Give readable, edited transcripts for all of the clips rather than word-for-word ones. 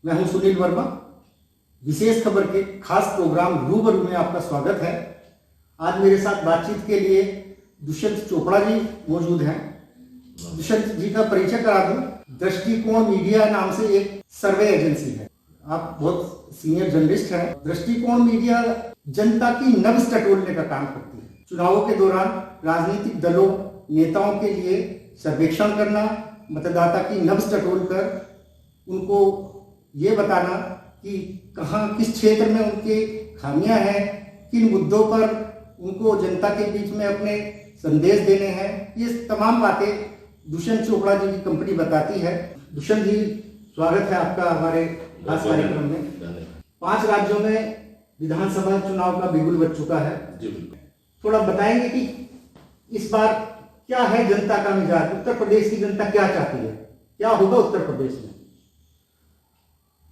मैं हूं सुनील वर्मा। विशेष खबर के खास प्रोग्राम रूबरू में आपका स्वागत है। आज मेरे साथ बातचीत के लिए दुष्यंत चोपड़ा जी मौजूद हैं। दुष्यंत जी का परिचय करा दूं। दृष्टिकोण मीडिया नाम से एक सर्वे एजेंसी है। आप बहुत सीनियर जर्नलिस्ट हैं। दृष्टिकोण मीडिया जनता की नब्ज टटोलने का काम करती है। चुनावों के दौरान राजनीतिक दलों नेताओं के लिए सर्वेक्षण करना, मतदाता की नब्ज टटोल कर उनको ये बताना कि कहाँ किस क्षेत्र में उनकी खामियां हैं, किन मुद्दों पर उनको जनता के बीच में अपने संदेश देने हैं, ये तमाम बातें दुष्यंत चोपड़ा जी की कंपनी बताती है। दुष्यंत जी, स्वागत है आपका हमारे खास कार्यक्रम में। 5 राज्यों में विधानसभा चुनाव का बिगुल बज चुका है। थोड़ा बताएंगे कि इस बार क्या है जनता का मिजाज, उत्तर प्रदेश की जनता क्या चाहती है, क्या होगा उत्तर प्रदेश में?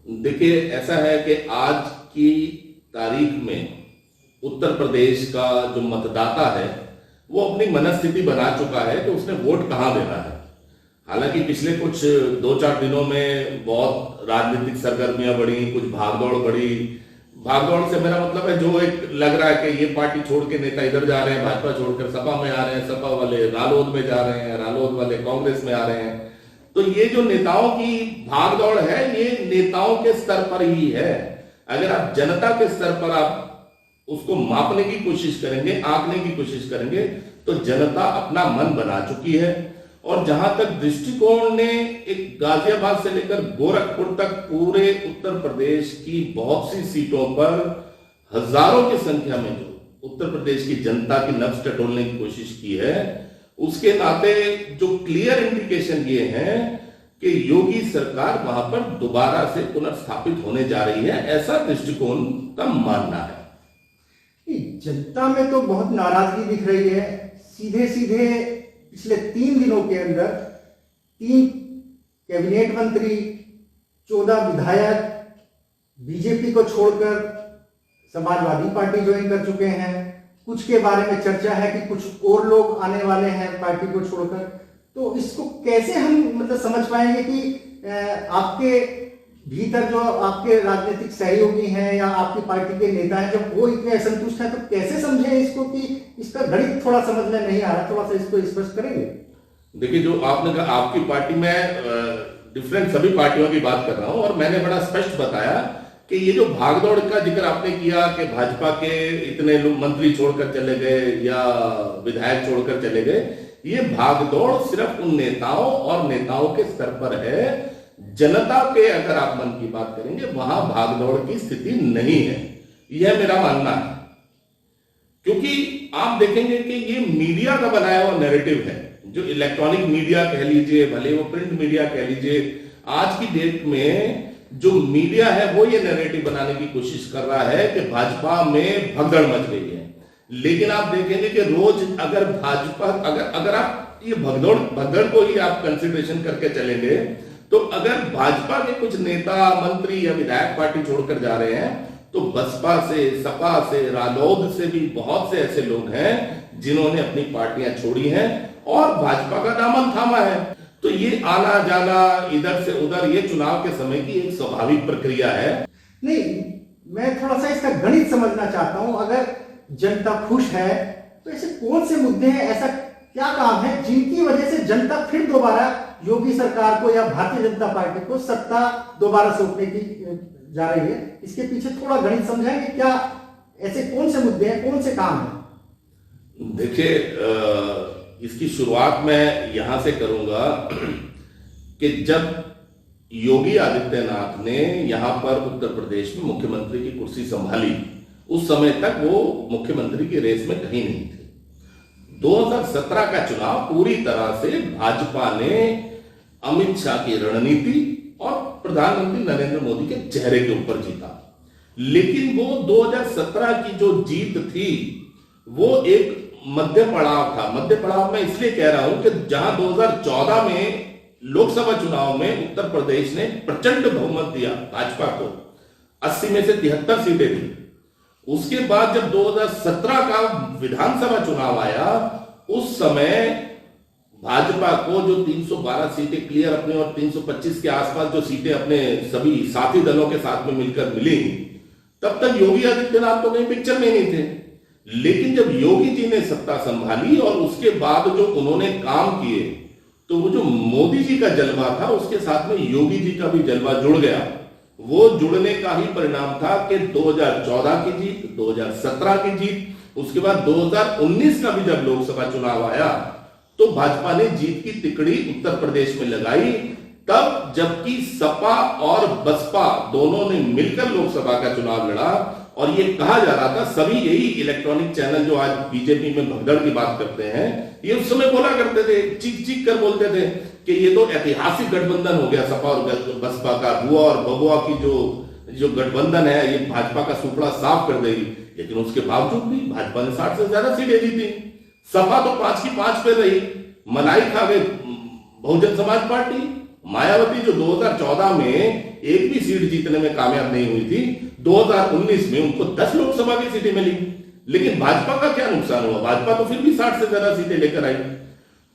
देखिए, ऐसा है कि आज की तारीख में उत्तर प्रदेश का जो मतदाता है वो अपनी मनस्थिति बना चुका है कि उसने वोट कहां देना है। हालांकि पिछले कुछ 2-4 दिनों में बहुत राजनीतिक सरगर्मियां बढ़ी, कुछ भागदौड़ बढ़ी। भागदौड़ से मेरा मतलब है जो एक लग रहा है कि ये पार्टी छोड़ के नेता इधर जा रहे हैं, भाजपा छोड़कर सपा में आ रहे हैं, सपा वाले रालोद में जा रहे हैं, रालोद वाले कांग्रेस में आ रहे हैं। तो ये जो नेताओं की भागदौड़ है, ये नेताओं के स्तर पर ही है। अगर आप जनता के स्तर पर आप उसको मापने की कोशिश करेंगे, आंकने की कोशिश करेंगे, तो जनता अपना मन बना चुकी है। और जहां तक दृष्टिकोण ने एक गाजियाबाद से लेकर गोरखपुर तक पूरे उत्तर प्रदेश की बहुत सी सीटों पर हजारों की संख्या में जो उत्तर प्रदेश की जनता की नब्ज टटोलने की कोशिश की है, उसके नाते जो क्लियर इंडिकेशन ये है कि योगी सरकार वहां पर दोबारा से पुनर्स्थापित होने जा रही है, ऐसा दृष्टिकोण का मानना है। जनता में तो बहुत नाराजगी दिख रही है। सीधे सीधे पिछले 3 दिनों के अंदर 3 कैबिनेट मंत्री, 14 विधायक बीजेपी को छोड़कर समाजवादी पार्टी ज्वाइन कर चुके हैं। कुछ के बारे में चर्चा है कि कुछ और लोग आने वाले हैं पार्टी को छोड़कर। तो इसको कैसे हम मतलब समझ पाएंगे कि आपके भीतर जो आपके राजनीतिक सहयोगी हैं या आपकी पार्टी के नेता हैं, जब वो इतने असंतुष्ट हैं, तो कैसे समझें इसको कि इसका गणित थोड़ा समझ में नहीं आ रहा? थोड़ा सा इसको स्पष्ट करेंगे। देखिए, जो आपने कहा आपकी पार्टी में डिफरेंट सभी पार्टियों की बात कर रहा हूं, और मैंने बड़ा स्पष्ट बताया कि ये जो भागदौड़ का जिक्र आपने किया कि भाजपा के इतने लोग मंत्री छोड़कर चले गए या विधायक छोड़कर चले गए, ये भागदौड़ सिर्फ उन नेताओं और नेताओं के स्तर पर है। जनता के अगर आप मन की बात करेंगे, वहां भागदौड़ की स्थिति नहीं है, यह मेरा मानना है। क्योंकि आप देखेंगे कि ये मीडिया का बनाया हुआ नैरेटिव है, जो इलेक्ट्रॉनिक मीडिया कह लीजिए, भले वो प्रिंट मीडिया कह लीजिए, आज की डेट में जो मीडिया है वो ये नैरेटिव बनाने की कोशिश कर रहा है कि भाजपा में भगदड़ मच गई है। लेकिन आप देखेंगे कि रोज अगर भाजपा अगर आप ये भगदड़ को ही आप कंसिडरेशन करके चलेंगे, तो अगर भाजपा के कुछ नेता, मंत्री या विधायक पार्टी छोड़कर जा रहे हैं, तो बसपा से, सपा से, रालोद से भी बहुत से ऐसे लोग हैं जिन्होंने अपनी पार्टियां छोड़ी हैं और भाजपा का दामन थामा है। तो ये आना जाना इधर से उधर, ये चुनाव के समय की एक स्वाभाविक प्रक्रिया है। नहीं, मैं थोड़ा सा इसका गणित समझना चाहता हूं। अगर जनता खुश है तो ऐसे कौन से मुद्दे हैं, ऐसा क्या काम है जिनकी वजह से जनता फिर दोबारा योगी सरकार को या भारतीय जनता पार्टी को सत्ता दोबारा सौंपने की जा रही है? इसके पीछे थोड़ा गणित समझाएंगे। क्या ऐसे कौन से मुद्दे हैं, कौन से काम हैं? देखिए, इसकी शुरुआत मैं यहां से करूंगा कि जब योगी आदित्यनाथ ने यहां पर उत्तर प्रदेश में मुख्यमंत्री की कुर्सी संभाली, उस समय तक वो मुख्यमंत्री की रेस में कहीं नहीं थे। 2017 का चुनाव पूरी तरह से भाजपा ने अमित शाह की रणनीति और प्रधानमंत्री नरेंद्र मोदी के चेहरे के ऊपर जीता। लेकिन वो 2017 की जो जीत थी वो एक मध्य पड़ाव था। मध्य पड़ाव मैं इसलिए कह रहा हूं कि जहां 2014 में लोकसभा चुनाव में उत्तर प्रदेश ने प्रचंड बहुमत दिया भाजपा को, 80 में से 73 सीटें दी। उसके बाद जब 2017 का विधानसभा चुनाव आया, उस समय भाजपा को जो 312 सीटें क्लियर अपने और 325 के आसपास जो सीटें अपने सभी साथी दलों के साथ में मिलकर मिली, तब तक योगी आदित्यनाथ तो कहीं पिक्चर में नहीं थे। लेकिन जब योगी जी ने सत्ता संभाली और उसके बाद जो उन्होंने काम किए, तो वो जो मोदी जी का जलवा था उसके साथ में योगी जी का भी जलवा जुड़ गया। वो जुड़ने का ही परिणाम था कि 2014 की जीत, 2017 की जीत, उसके बाद 2019 का भी जब लोकसभा चुनाव आया तो भाजपा ने जीत की तिकड़ी उत्तर प्रदेश में लगाई। तब जबकि सपा और बसपा दोनों ने मिलकर लोकसभा का चुनाव लड़ा और ये कहा जा रहा था, सभी यही इलेक्ट्रॉनिक चैनल जो आज बीजेपी में भगदड़ की बात करते हैं, ये उस समय बोला करते थे, चीख चीख कर बोलते थे कि ये तो ऐतिहासिक गठबंधन हो गया सपा और बसपा का, बुआ और बबुआ की जो गठबंधन है ये भाजपा का सुपड़ा साफ कर देगी। लेकिन उसके बावजूद भी भाजपा ने 60 से ज्यादा सीटें जीती। सपा तो 5 की 5 पे रही, मलाई खा गए बहुजन समाज पार्टी। मायावती जो 2014 में एक भी सीट जीतने में कामयाब नहीं हुई थी, 2019 में उनको 10 लोकसभा की सीटें मिली। लेकिन भाजपा का क्या नुकसान हुआ? भाजपा तो फिर भी 60 से ज्यादा सीटें लेकर आई।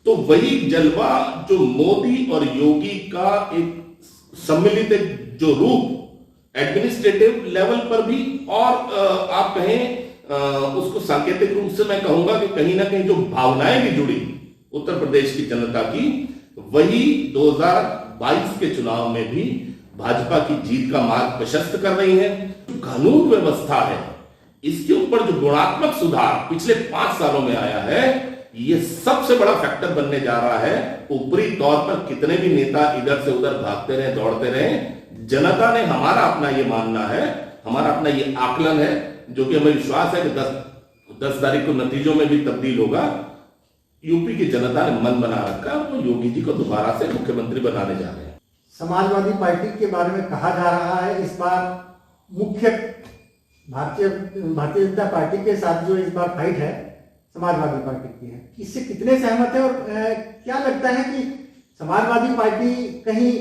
तो वही जलवा जो मोदी और योगी का एक सम्मिलित जो रूप एडमिनिस्ट्रेटिव लेवल पर भी और आप कहें उसको सांकेतिक रूप से मैं कहूंगा कि कहीं ना कहीं जो भावनाएं भी जुड़ी उत्तर प्रदेश की जनता की, वही 2022 के चुनाव में भी भाजपा की जीत का मार्ग प्रशस्त कर रही है। कानून व्यवस्था है, इसके ऊपर जो गुणात्मक सुधार पिछले 5 सालों में आया है, ये सबसे बड़ा फैक्टर बनने जा रहा है। ऊपरी तौर पर कितने भी नेता इधर से उधर भागते रहे, दौड़ते रहे, जनता ने हमारा अपना ये मानना है, हमारा अपना ये आकलन है, जो कि हमें विश्वास है कि 10 तारीख को नतीजों में भी तब्दील होगा। यूपी की जनता ने मन बना रखा, वो योगी जी को दोबारा से मुख्यमंत्री बनाने जा रहे हैं। समाजवादी पार्टी के बारे में कहा जा रहा है इस बार मुख्य भारतीय जनता पार्टी के साथ जो इस बार फाइट है समाजवादी पार्टी की है, इससे कितने सहमत है? और क्या लगता है कि समाजवादी पार्टी कहीं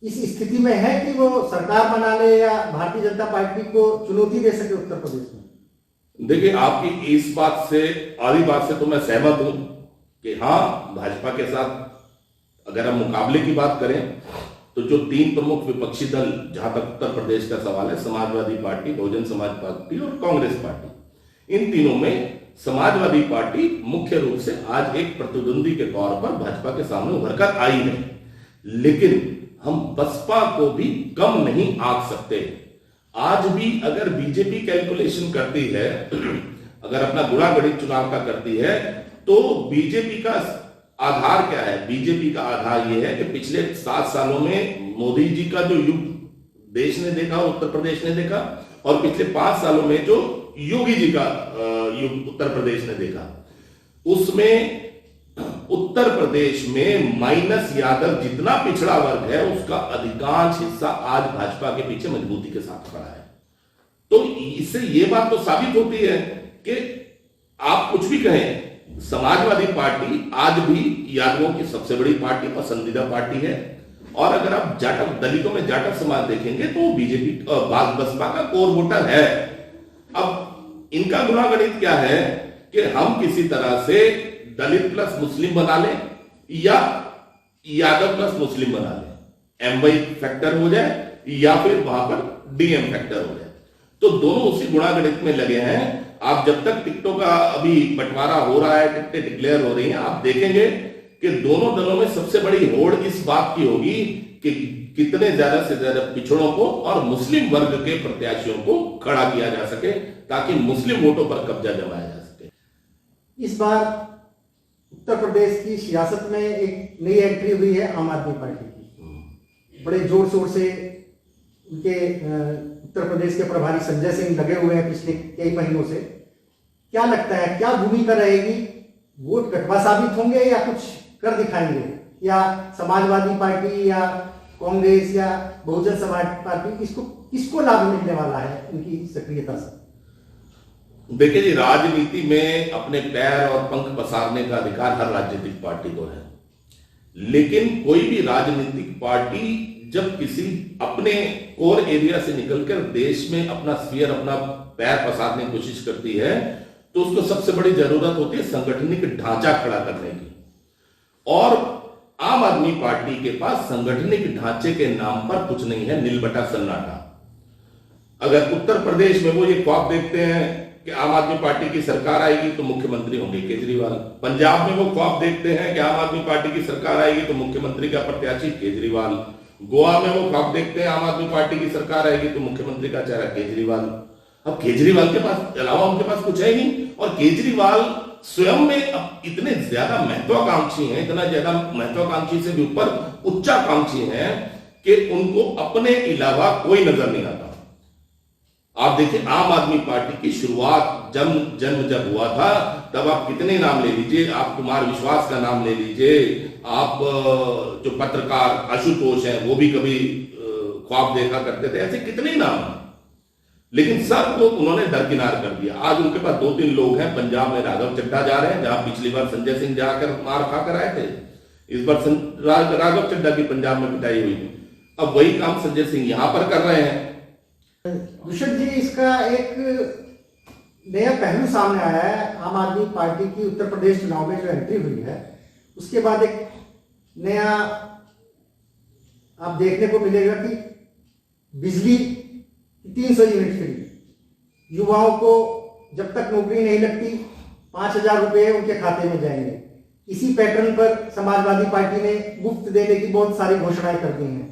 इस स्थिति में है कि वो सरकार बना ले या भारतीय जनता पार्टी को चुनौती दे सके उत्तर प्रदेश में? देखिए, आपकी इस बात से, आधी बात से तो मैं सहमत हूं कि हाँ, भाजपा के साथ अगर हम मुकाबले की बात करें तो जो 3 प्रमुख विपक्षी दल, जहां तक उत्तर प्रदेश का सवाल है, समाजवादी पार्टी, बहुजन समाज पार्टी और कांग्रेस पार्टी, इन तीनों में समाजवादी पार्टी मुख्य रूप से आज एक प्रतिद्वंदी के तौर पर भाजपा के सामने उभर कर आई है। लेकिन हम बसपा को भी कम नहीं आंक सकते। आज भी अगर बीजेपी कैलकुलेशन करती है, अगर अपना गुणा गणित चुनाव का करती है, तो बीजेपी का आधार क्या है? बीजेपी का आधार यह है कि पिछले 7 सालों में मोदी जी का जो युग देश ने देखा, उत्तर प्रदेश ने देखा, और पिछले 5 सालों में जो योगी जी का युग उत्तर प्रदेश ने देखा, उसमें उत्तर प्रदेश में माइनस यादव जितना पिछड़ा वर्ग है, उसका अधिकांश हिस्सा आज भाजपा के पीछे मजबूती के साथ खड़ा है। तो इससे यह बात तो साबित होती है कि आप कुछ भी कहें, समाजवादी पार्टी आज भी यादवों की सबसे बड़ी पार्टी, पसंदीदा पार्टी है। और अगर आप जाटव दलितों में जाटव समाज देखेंगे तो बीजेपी बसपा का कोर वोटर है। अब इनका गुणागणित क्या है कि हम किसी तरह से दलित प्लस मुस्लिम बना लें या यादव प्लस मुस्लिम बना लें, एमवाई फैक्टर हो जाए या फिर वहां पर डीएम फैक्टर हो जाए, तो दोनों उसी गुणागणित में लगे हैं। आप जब तक टिकटों का अभी बंटवारा हो रहा है, टिकटें डिक्लेयर हो रही हैं, आप देखेंगे कि दोनों दलों में सबसे बड़ी होड़ इस बात की होगी कि कितने ज्यादा से ज्यादा पिछड़ों को और मुस्लिम वर्ग के प्रत्याशियों को खड़ा किया जा सके, ताकि मुस्लिम वोटों पर कब्जा जमाया जा सके। इस बार उत्तर प्रदेश की सियासत में एक नई एंट्री हुई है आम आदमी पार्टी की। बड़े जोर शोर से उनके उत्तर प्रदेश के प्रभारी संजय सिंह लगे हुए हैं पिछले कई महीनों से। क्या लगता है, क्या भूमिका रहेगी? वोट कटवा साबित होंगे या कुछ कर दिखाएंगे, या समाजवादी पार्टी या कांग्रेस या बहुजन समाज पार्टी, किसको लाभ मिलने वाला है उनकी सक्रियता से? देखिए जी, राजनीति में अपने पैर और पंख पसारने का अधिकार हर राजनीतिक पार्टी को है। लेकिन कोई भी राजनीतिक पार्टी जब किसी अपने कोर एरिया से निकलकर देश में अपना स्फीयर, अपना पैर पसारने की कोशिश करती है, तो उसको सबसे बड़ी जरूरत होती है संगठनिक ढांचा खड़ा करने की। और आम आदमी पार्टी के पास संगठनिक ढांचे के नाम पर कुछ नहीं है, नीलबटा सन्नाटा। अगर उत्तर प्रदेश में वो ये ख्वाब देखते हैं कि आम आदमी पार्टी की सरकार आएगी तो मुख्यमंत्री होंगे केजरीवाल, पंजाब में वो ख्वाब देखते हैं कि आम आदमी पार्टी की सरकार आएगी तो मुख्यमंत्री का प्रत्याशी केजरीवाल, गोवा में वो ख्वाब देखते हैं आम आदमी पार्टी की सरकार आएगी तो मुख्यमंत्री का चेहरा केजरीवाल। अब केजरीवाल के पास अलावा उनके पास कुछ है ही, और केजरीवाल स्वयं में अब इतने ज्यादा महत्वाकांक्षी हैं, इतना ज्यादा महत्वाकांक्षी से भी ऊपर उच्चाकांक्षी हैं कि उनको अपने अलावा कोई नजर नहीं आता। आप देखिए आम आदमी पार्टी की शुरुआत जन्म जब हुआ था तब आप कितने नाम ले लीजिए, आप कुमार विश्वास का नाम ले लीजिए, आप जो पत्रकार आशुतोष हैं वो भी कभी ख्वाब देखा करते थे, ऐसे कितने नाम हैं, लेकिन सबको उन्होंने दरकिनार कर दिया। आज उनके पास 2-3 लोग हैं, पंजाब में राघव चड्ढा जा रहे हैं, जहां पिछली बार संजय सिंह जाकर मार खाकर आए थे, इस बार राघव चड्ढा की पंजाब में पिटाई हुई थी। अब वही काम संजय सिंह यहां पर कर रहे हैं। दुष्यंत जी, इसका एक नया पहलू सामने आया है। आम आदमी पार्टी की उत्तर प्रदेश चुनाव में जो एंट्री हुई है उसके बाद एक नया आप देखने को मिलेगा कि बिजली 300 यूनिट फ्री, युवाओं को जब तक नौकरी नहीं लगती 5,000 रुपए उनके खाते में जाएंगे। इसी पैटर्न पर समाजवादी पार्टी ने मुफ्त देने की बहुत सारी घोषणाएं कर दी हैं।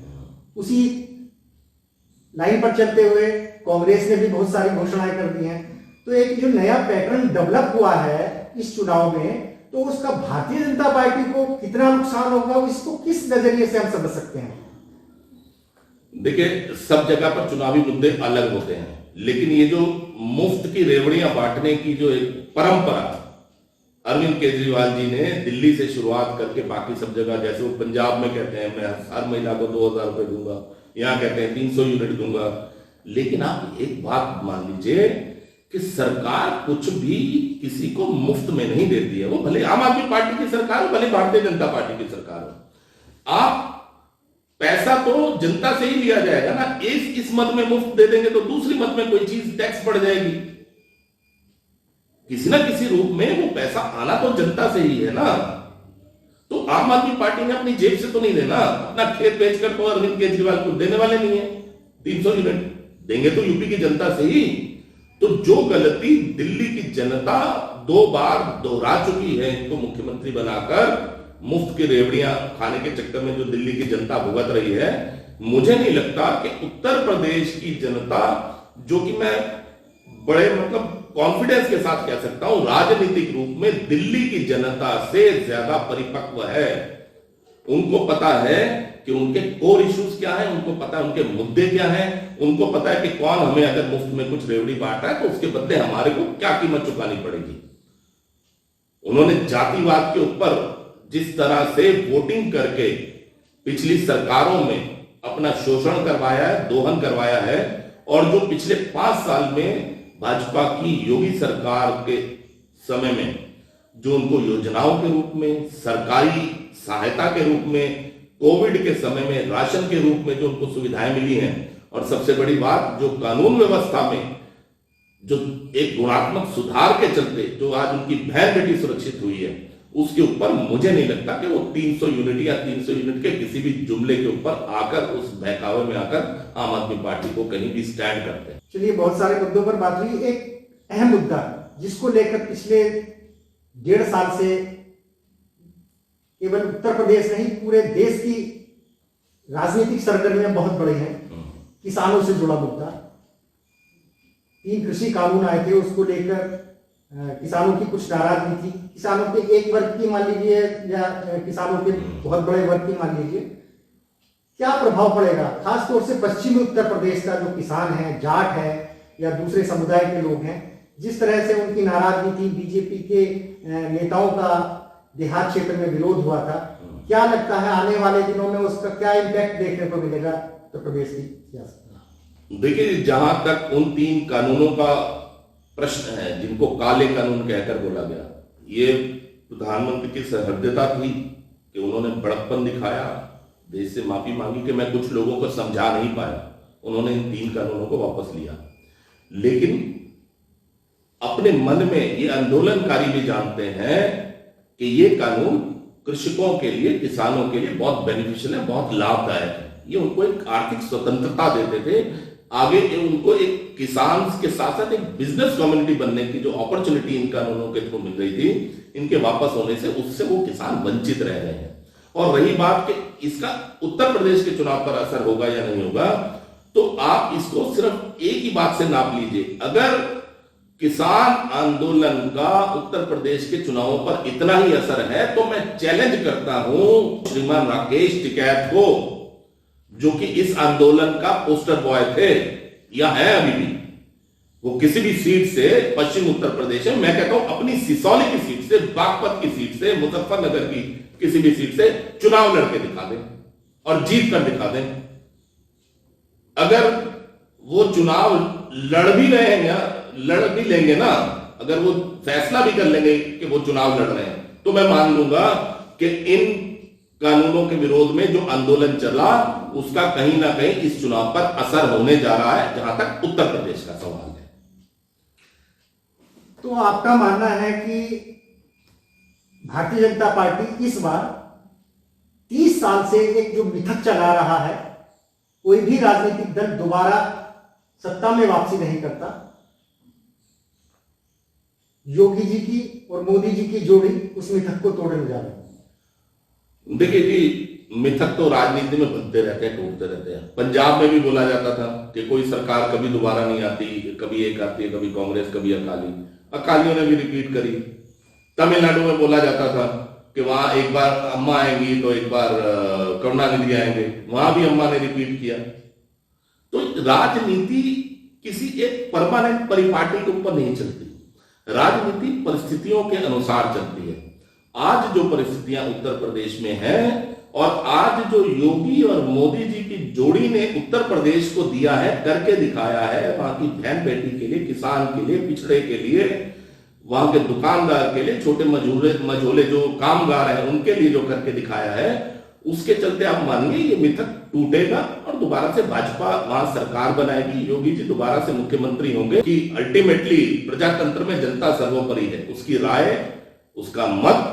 उसी लाइन पर चलते हुए कांग्रेस ने भी बहुत सारी घोषणाएं कर दी हैं। तो एक जो नया पैटर्न डेवलप हुआ है इस चुनाव में, तो उसका भारतीय जनता पार्टी को कितना नुकसान होगा, इसको किस नजरिए से हम समझ सकते हैं? देखिए, सब जगह पर चुनावी मुद्दे अलग होते हैं, लेकिन ये जो मुफ्त की रेवड़ियां बांटने की जो एक परंपरा अरविंद केजरीवाल जी ने दिल्ली से शुरुआत करके बाकी सब जगह, जैसे वो पंजाब में कहते हैं मैं हर महिला को 2,000 रुपए दूंगा, यहां कहते हैं 300 यूनिट दूंगा। लेकिन आप एक बात मान लीजिए कि सरकार कुछ भी किसी को मुफ्त में नहीं देती है, वो भले आम आदमी पार्टी की सरकार हो, भले भारतीय जनता पार्टी की सरकार हो। आप पैसा तो जनता से ही लिया जाएगा ना, इस मत में मुफ्त दे देंगे तो दूसरी मत में कोई चीज टैक्स बढ़ जाएगी, किसी ना किसी रूप में वो पैसा आना तो जनता से ही है ना। तो आम आदमी पार्टी ने अपनी जेब से तो नहीं देना, अपना खेत बेचकर तो अरविंद केजरीवाल को देने वाले नहीं है। 300 यूनिट देंगे तो यूपी की जनता से ही। तो जो गलती दिल्ली की जनता 2 बार दोहरा चुकी है इनको मुख्यमंत्री बनाकर, मुफ्त की रेवड़ियां खाने के चक्कर में जो दिल्ली की जनता भुगत रही है, मुझे नहीं लगता कि उत्तर प्रदेश की जनता, जो कि मैं बड़े कॉन्फिडेंस के साथ कह सकता हूं राजनीतिक रूप में दिल्ली की जनता से ज्यादा परिपक्व है। उनको पता है कि उनके कोर इश्यूज क्या है, उनको पता है उनके मुद्दे क्या हैं, उनको पता है कि कौन हमें अगर मुफ्त में कुछ रेवड़ी बांट रहा है तो उसके बदले हमारे को क्या कीमत चुकानी पड़ेगी। उन्होंने जातिवाद के ऊपर जिस तरह से वोटिंग करके पिछली सरकारों में अपना शोषण करवाया है, दोहन करवाया है, और जो पिछले 5 साल में भाजपा की योगी सरकार के समय में जो उनको योजनाओं के रूप में, सरकारी सहायता के रूप में, कोविड के समय में राशन के रूप में जो उनको सुविधाएं मिली हैं, और सबसे बड़ी बात जो कानून व्यवस्था में जो एक गुणात्मक सुधार के चलते जो आज उनकी बहन बेटी सुरक्षित हुई है, उसके ऊपर मुझे नहीं लगता कि वो 300 यूनिट या 300 यूनिट के किसी भी जुमले के ऊपर आकर, उस बहकावे में आकर आम आदमी पार्टी को कहीं भी स्टैंड करते हैं। चलिए, बहुत सारे मुद्दों पर बात हुई। एक अहम मुद्दा जिसको लेकर पिछले 1.5 साल से केवल उत्तर प्रदेश नहीं पूरे देश की राजनीतिक सरगर्मियां बहुत बड़ी हैं, किसानों से जुड़ा मुद्दा। 3 कृषि कानून आए थे, उसको लेकर किसानों की कुछ नाराजगी थी। किसानों के एक वर्ग की मान लीजिए या किसानों के बहुत बड़े वर्ग की मान लीजिए, क्या प्रभाव पड़ेगा खासतौर से पश्चिमी उत्तर प्रदेश का जो किसान है, जाट है या दूसरे समुदाय के लोग हैं, जिस तरह से उनकी नाराजगी थी, बीजेपी के नेताओं का देहात क्षेत्र में विरोध हुआ था, क्या लगता है आने वाले दिनों में उसका क्या इम्पैक्ट देखने को मिलेगा उत्तर प्रदेश की सियासत में? देखिए, जहां तक उन 3 कानूनों का प्रश्न है जिनको काले कानून कहकर बोला गया, ये प्रधानमंत्री की सहृदयता थी कि उन्होंने बड़प्पन दिखाया, देश से माफी मांगी कि मैं कुछ लोगों को समझा नहीं पाया, उन्होंने इन 3 कानूनों को वापस लिया। लेकिन अपने मन में ये आंदोलनकारी भी जानते हैं कि ये कानून कृषकों के लिए, किसानों के लिए बहुत बेनिफिशियल है, बहुत लाभदायक है। ये उनको एक आर्थिक स्वतंत्रता देते थे। आगे ये उनको एक किसान के साथ साथ एक बिजनेस कम्युनिटी बनने की जो अपॉर्चुनिटी इन कानूनों के थ्रू मिल रही थी, इनके वापस होने से उससे वो किसान वंचित रह गए हैं। और रही बात कि इसका उत्तर प्रदेश के चुनाव पर असर होगा या नहीं होगा, तो आप इसको सिर्फ एक ही बात से नाप लीजिए। अगर किसान आंदोलन का उत्तर प्रदेश के चुनावों पर इतना ही असर है, तो मैं चैलेंज करता हूं श्रीमान राकेश टिकैत को, जो कि इस आंदोलन का पोस्टर बॉय थे या है अभी भी, वो किसी भी सीट से पश्चिम उत्तर प्रदेश में, मैं कहता हूं अपनी सिसौली की सीट से, बागपत की सीट से, मुजफ्फरनगर की किसी भी सीट से चुनाव लड़के दिखा दें और जीत कर दिखा दें। अगर वो चुनाव लड़ भी लेंगे ना, अगर वो फैसला भी कर लेंगे कि वो चुनाव लड़ रहे हैं, तो मैं मान लूंगा कि इन कानूनों के विरोध में जो आंदोलन चला उसका कहीं ना कहीं इस चुनाव पर असर होने जा रहा है, जहां तक उत्तर प्रदेश का सवाल है। तो आपका मानना है कि भारतीय जनता पार्टी इस बार 30 साल से एक जो मिथक चला रहा है, कोई भी राजनीतिक दल दोबारा सत्ता में वापसी नहीं करता, योगी जी की और मोदी जी की जोड़ी उस मिथक को तोड़ने जा रही है। देखिए जी, मिथक तो राजनीति में बनते रहते हैं, टूटते रहते हैं। पंजाब में भी बोला जाता था कि कोई सरकार कभी दोबारा नहीं आती, कभी एक आती है, कभी कांग्रेस, कभी अकाली। अकालियों ने भी रिपीट करी। तमिलनाडु में बोला जाता था कि वहां एक बार अम्मा आएंगी तो एक बार करुणानिधि आएंगे, वहां भी अम्मा ने रिपीट किया। तो राजनीति किसी एक परमानेंट परिपाटी के ऊपर नहीं चलती, राजनीति परिस्थितियों के अनुसार चलती है। आज जो परिस्थितियां उत्तर प्रदेश में हैं और आज जो योगी और मोदी जी की जोड़ी ने उत्तर प्रदेश को दिया है, करके दिखाया है, वहां की बहन बेटी के लिए, किसान के लिए, पिछड़े के लिए, वहां के दुकानदार के लिए, छोटे मझोले जो कामगार हैं उनके लिए जो करके दिखाया है, उसके चलते आप मानिए ये मिथक टूटेगा और दोबारा से भाजपा वहां सरकार बनाएगी, योगी जी दोबारा से मुख्यमंत्री होंगे। कि अल्टीमेटली प्रजातंत्र में जनता सर्वोपरि है, उसकी राय, उसका मत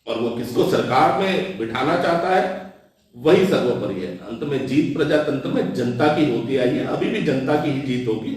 और वो किसको सरकार में बिठाना चाहता है वही सर्वोपरि है। अंत में जीत प्रजातंत्र में जनता की होती आई है, अभी भी जनता की ही जीत होगी।